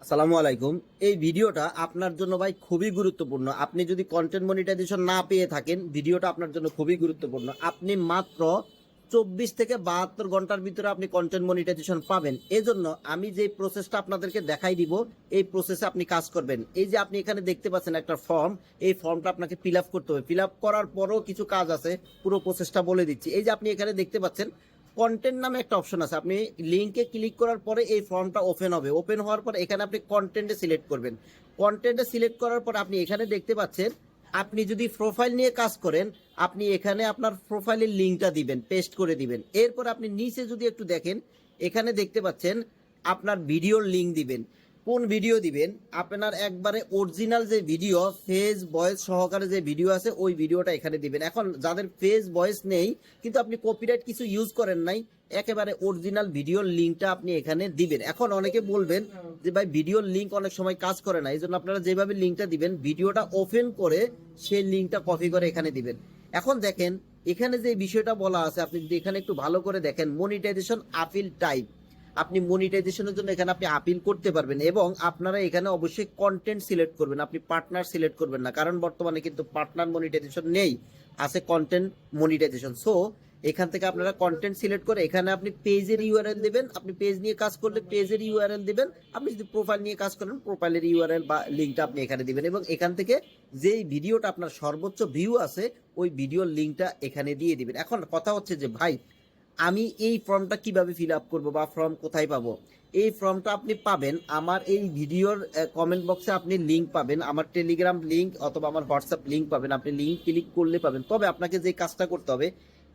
আসসালামু আলাইকুম। এই ভিডিওটা আপনার জন্য ভাই খুবই গুরুত্বপূর্ণ। আপনি যদি কন্টেন্ট মনিটাইজেশন না পেয়ে থাকেন, ভিডিওটা আপনার জন্য খুবই গুরুত্বপূর্ণ। আপনি মাত্র 24 থেকে 72 ঘন্টার ভিতরে আপনি কন্টেন্ট মনিটাইজেশন পাবেন। এজন্য আমি যে প্রসেসটা আপনাদেরকে দেখাই দিব, এই প্রসেসে আপনি কাজ করবেন। এই যে আপনি এখানে দেখতে পাচ্ছেন একটা ফর্ম, এই ফর্মটা আপনাকে ফিল আপ করতে হবে। ফিল আপ করার পরও কিছু কাজ আছে, পুরো প্রসেসটা বলে দিচ্ছি। এই যে আপনি এখানে দেখতে পাচ্ছেন কন্টেন্ট নামে একটা অপশন আছে। আপনি লিঙ্কে ক্লিক করার পরে এই ফর্মটা ওপেন হবে। ওপেন হওয়ার পর এখানে আপনি কন্টেন্টে সিলেক্ট করবেন। কন্টেন্টে সিলেক্ট করার পর আপনি এখানে দেখতে পাচ্ছেন, আপনি যদি প্রোফাইল নিয়ে কাজ করেন, আপনি এখানে আপনার প্রোফাইলের লিঙ্কটা দিবেন, পেস্ট করে দিবেন। এরপর আপনি নিচে যদি একটু দেখেন, এখানে দেখতে পাচ্ছেন আপনার ভিডিওর লিঙ্ক দিবেন। কোন ভিডিও দিবেন? আপনার একবারে অরিজিনাল যে ভিডিও, ফেস ভয়েস সহকারে যে ভিডিও আছে, ওই ভিডিওটা এখানে দিবেন। এখন যাদের ফেস ভয়েস নেই, কিন্তু আপনি কপিরাইট কিছু ইউজ করেন নাই, একেবারে অরিজিনাল ভিডিওর লিঙ্কটা আপনি এখানে দিবেন। এখন অনেকে বলবেন যে ভাই ভিডিওর লিঙ্ক অনেক সময় কাজ করে না, এই জন্য আপনারা যেভাবে লিঙ্কটা দিবেন, ভিডিওটা ওপেন করে সেই লিঙ্কটা কপি করে এখানে দিবেন। এখন দেখেন এখানে যে বিষয়টা বলা আছে, আপনি যদি এখানে একটু ভালো করে দেখেন, মনিটাইজেশন আপিল টাইপ। আপনি মনিটাইজেশনের জন্য এখানে আপনি আপিল করতে পারবেন, এবং আপনারা এখানে অবশ্যই কন্টেন্ট সিলেক্ট করবেন, আপনি পার্টনার সিলেক্ট করবেন না, কারণ বর্তমানে কিন্তু পার্টনার মনিটাইজেশন নেই, আছে কন্টেন্ট মনিটাইজেশন। সো এখান থেকে আপনারা কন্টেন্ট সিলেক্ট করে এখানে আপনি পেজের ইউআরএল দেবেন। আপনি পেজ নিয়ে কাজ করলে পেজের ইউআরএল দিবেন। আপনি যদি প্রোফাইল নিয়ে কাজ করেন, প্রোফাইলের ইউআরএল বা লিঙ্কটা আপনি এখানে দিবেন, এবং এখান থেকে যেই ভিডিওটা আপনার সর্বোচ্চ ভিউ আছে, ওই ভিডিওর লিঙ্কটা এখানে দিয়ে দিবেন। এখন কথা হচ্ছে যে ভাই, আমি এই ফর্মটা কিভাবে ফিল আপ করবো বা ফর্ম কোথায় পাবো? এই ফর্মটা আপনি পাবেন আমার এই ভিডিওর কমেন্ট বক্সে, আপনি লিঙ্ক পাবেন, আমার টেলিগ্রাম লিঙ্ক অথবা আমার হোয়াটসঅ্যাপ লিঙ্ক পাবেন। আপনি লিঙ্ক ক্লিক করলে পাবেন। তবে আপনাকে যে কাজটা করতে হবে,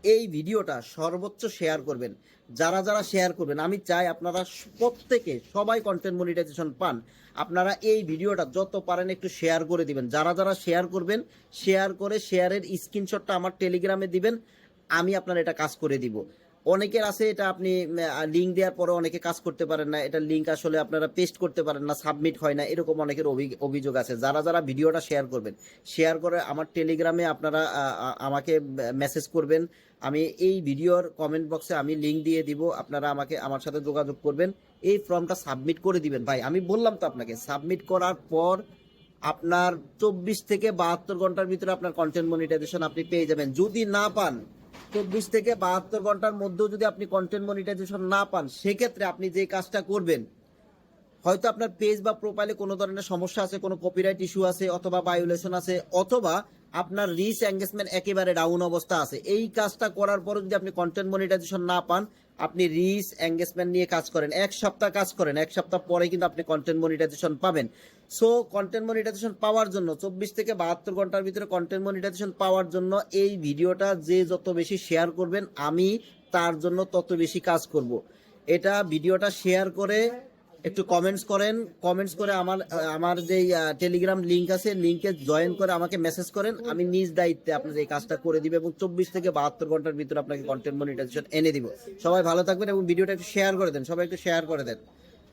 এই ভিডিওটা সর্বোচ্চ শেয়ার করবেন। যারা যারা শেয়ার করবেন, আমি চাই আপনারা প্রত্যেকে সবাই কন্টেন্ট মনিটাইজেশন পান। আপনারা এই ভিডিওটা যত পারেন একটু শেয়ার করে দিবেন। যারা যারা শেয়ার করবেন, শেয়ার করে শেয়ারের স্ক্রিনশটটা আমার টেলিগ্রামে দিবেন, আমি আপনার এটা কাজ করে দিব। অনেকের আছে এটা আপনি লিঙ্ক দেওয়ার পরে অনেকে কাজ করতে পারেন না, এটা লিঙ্ক আসলে আপনারা পেস্ট করতে পারেন না, সাবমিট হয় না, এরকম অনেকের অভিযোগ আছে। যারা যারা ভিডিওটা শেয়ার করবেন, শেয়ার করে আমার টেলিগ্রামে আপনারা আমাকে মেসেজ করবেন। আমি এই ভিডিওর কমেন্ট বক্সে আমি লিঙ্ক দিয়ে দিব, আপনারা আমাকে আমার সাথে যোগাযোগ করবেন, এই ফর্মটা সাবমিট করে দিবেন। ভাই আমি বললাম তো আপনাকে, সাবমিট করার পর আপনার 24 থেকে 72 ঘন্টার ভিতরে আপনার কন্টেন্ট মনিটাইজেশন আপনি পেয়ে যাবেন। যদি না পান, 24 থেকে 72 ঘন্টার মধ্যেও যদি আপনি কন্টেন্ট মনিটাইজেশন না পান, সেক্ষেত্রে আপনি যে কাজটা করবেন, হয়তো আপনার পেজ বা প্রোফাইলে কোনো ধরনের সমস্যা আছে, কোনো কপিরাইট ইস্যু আছে, অথবা ভায়োলেশন আছে, অথবা আপনার রিচ এঙ্গেজমেন্ট একেবারে ডাউন অবস্থা আছে। এই কাজটা করার পরও যদি আপনি কন্টেন্ট মনিটাইজেশন না পান, আপনি রিচ এঙ্গেজমেন্ট নিয়ে কাজ করেন, এক সপ্তাহ কাজ করেন, এক সপ্তাহ পরে কিন্তু আপনি কন্টেন্ট মনিটাইজেশন পাবেন। সো কন্টেন্ট মনিটাইজেশন পাওয়ার জন্য 24 থেকে 72 ঘন্টার ভিতরে কন্টেন্ট মনিটাইজেশন পাওয়ার জন্য এই ভিডিওটা যে যত বেশি শেয়ার করবেন, আমি তার জন্য তত বেশি কাজ করব। এটা ভিডিওটা শেয়ার করে একটু কমেন্টস করেন, কমেন্টস করে আমার আমার যে টেলিগ্রাম লিঙ্ক আছে, লিঙ্কে জয়েন করে আমাকে মেসেজ করেন। আমি নিজ দায়িত্বে আপনার এই কাজটা করে দিব, এবং 24 থেকে 72 ঘন্টার ভিতরে আপনাকে কন্টেন্ট মনিটাইজেশন এনে দিব। সবাই ভালো থাকবেন, এবং ভিডিওটা একটু শেয়ার করে দেন, সবাই একটু শেয়ার করে দেন।